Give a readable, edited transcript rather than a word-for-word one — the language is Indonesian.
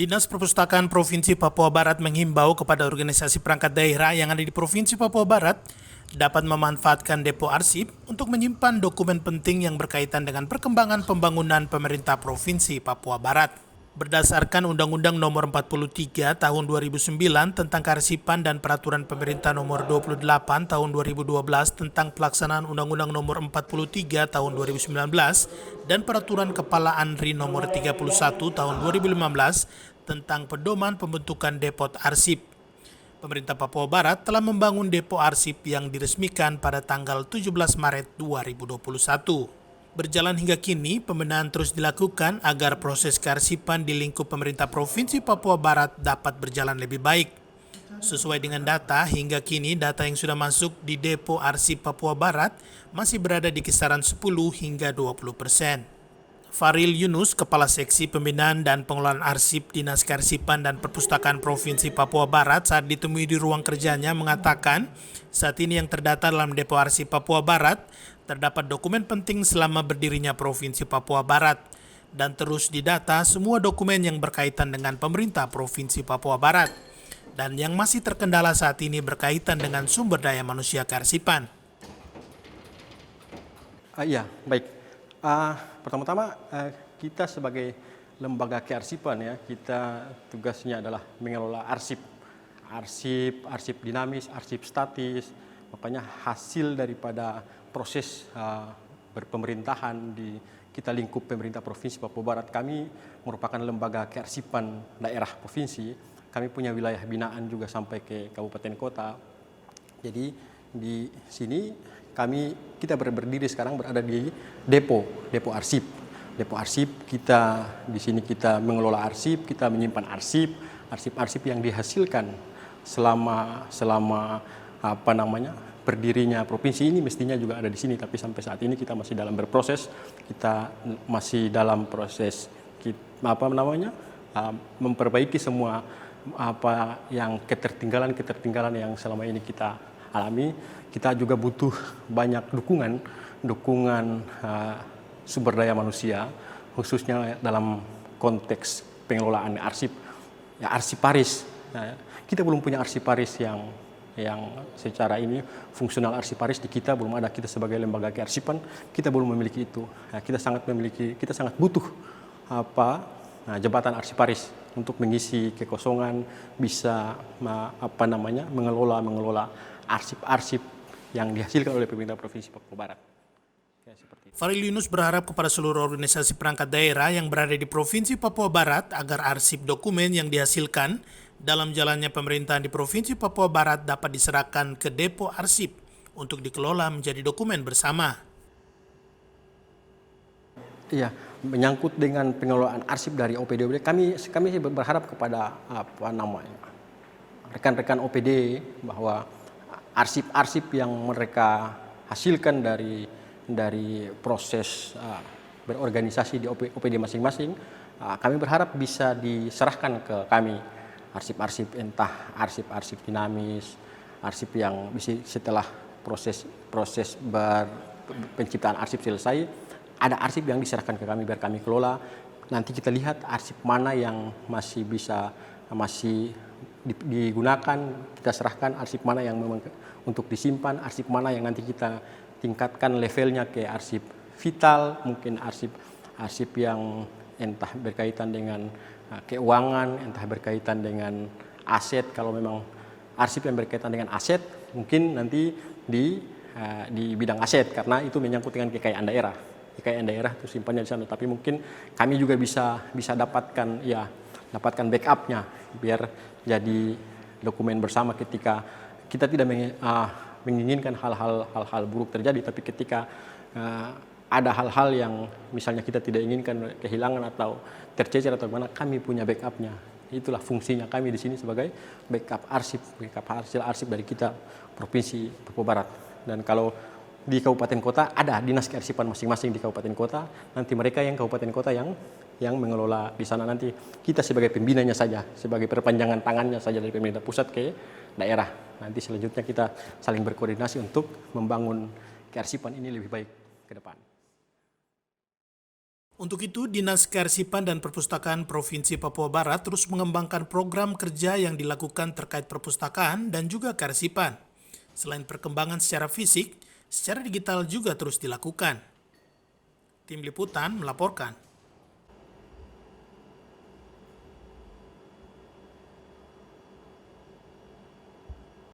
Dinas Perpustakaan Provinsi Papua Barat menghimbau kepada organisasi perangkat daerah yang ada di Provinsi Papua Barat dapat memanfaatkan depo arsip untuk menyimpan dokumen penting yang berkaitan dengan perkembangan pembangunan pemerintah Provinsi Papua Barat. Berdasarkan Undang-Undang Nomor 43 Tahun 2009 tentang Kearsipan dan Peraturan Pemerintah Nomor 28 Tahun 2012 tentang pelaksanaan Undang-Undang Nomor 43 Tahun 2019 dan Peraturan Kepala ANRI Nomor 31 Tahun 2015 tentang pedoman pembentukan depot arsip. Pemerintah Papua Barat telah membangun depo arsip yang diresmikan pada tanggal 17 Maret 2021. Berjalan hingga kini, pembenahan terus dilakukan agar proses kearsipan di lingkup pemerintah Provinsi Papua Barat dapat berjalan lebih baik. Sesuai dengan data, hingga kini data yang sudah masuk di depo arsip Papua Barat masih berada di kisaran 10 hingga 20%. Faril Yunus, Kepala Seksi Pembinaan dan Pengelolaan Arsip Dinas Kearsipan dan Perpustakaan Provinsi Papua Barat saat ditemui di ruang kerjanya mengatakan, saat ini yang terdata dalam depo arsip Papua Barat terdapat dokumen penting selama berdirinya Provinsi Papua Barat dan terus didata semua dokumen yang berkaitan dengan pemerintah Provinsi Papua Barat dan yang masih terkendala saat ini berkaitan dengan sumber daya manusia kearsipan. Iya, baik. Pertama-tama kita sebagai lembaga kearsipan ya, kita tugasnya adalah mengelola arsip. Arsip dinamis, arsip statis, makanya hasil daripada proses berpemerintahan di kita lingkup pemerintah Provinsi Papua Barat. Kami merupakan lembaga kearsipan daerah provinsi. Kami punya wilayah binaan juga sampai ke kabupaten kota. Jadi di sini kita berdiri sekarang berada di depo arsip. Depo arsip kita di sini kita mengelola arsip, kita menyimpan arsip yang dihasilkan selama berdirinya provinsi ini mestinya juga ada di sini, tapi sampai saat ini kita masih dalam berproses. Kita masih dalam proses memperbaiki semua yang ketertinggalan yang selama ini kita alami. Kita juga butuh banyak dukungan sumber daya manusia, khususnya dalam konteks pengelolaan arsip. Ya, arsiparis. Nah, kita belum punya arsiparis yang secara ini fungsional. Arsiparis di kita belum ada. Kita sebagai lembaga kearsipan kita belum memiliki itu. Nah, kita sangat butuh jabatan arsiparis untuk mengisi kekosongan, bisa mengelola arsip yang dihasilkan oleh pemerintah Provinsi Papua Barat. Faril Yunus berharap kepada seluruh organisasi perangkat daerah yang berada di Provinsi Papua Barat agar arsip dokumen yang dihasilkan dalam jalannya pemerintahan di Provinsi Papua Barat dapat diserahkan ke depo arsip untuk dikelola menjadi dokumen bersama. Iya, menyangkut dengan pengelolaan arsip dari OPD, kami berharap kepada rekan-rekan OPD bahwa arsip yang mereka hasilkan dari proses berorganisasi di OPD masing-masing, kami berharap bisa diserahkan ke kami. Arsip entah arsip dinamis, arsip yang bisa setelah proses penciptaan arsip selesai, ada arsip yang diserahkan ke kami biar kami kelola. Nanti kita lihat arsip mana yang masih digunakan, kita serahkan. Arsip mana yang memang untuk disimpan, arsip mana yang nanti kita tingkatkan levelnya ke arsip vital, mungkin arsip yang entah berkaitan dengan keuangan, entah berkaitan dengan aset. Kalau memang arsip yang berkaitan dengan aset, mungkin nanti di bidang aset, karena itu menyangkut dengan kekayaan daerah. Kekayaan daerah itu simpannya di sana, tapi mungkin kami juga bisa dapatkan backupnya biar jadi dokumen bersama ketika kita tidak menginginkan hal-hal buruk terjadi, tapi ketika ada hal-hal yang misalnya kita tidak inginkan kehilangan atau tercecer atau mana, kami punya backupnya. Itulah fungsinya kami di sini sebagai backup hasil arsip dari kita Provinsi Papua Barat. Dan kalau di kabupaten kota ada dinas kearsipan masing-masing di kabupaten kota, nanti mereka yang kabupaten kota yang mengelola di sana. Nanti kita sebagai pembinanya saja, sebagai perpanjangan tangannya saja dari pemerintah pusat ke daerah. Nanti selanjutnya kita saling berkoordinasi untuk membangun kearsipan ini lebih baik ke depan. Untuk itu, Dinas Kearsipan dan Perpustakaan Provinsi Papua Barat terus mengembangkan program kerja yang dilakukan terkait perpustakaan dan juga kearsipan. Selain perkembangan secara fisik, secara digital juga terus dilakukan. Tim Liputan melaporkan.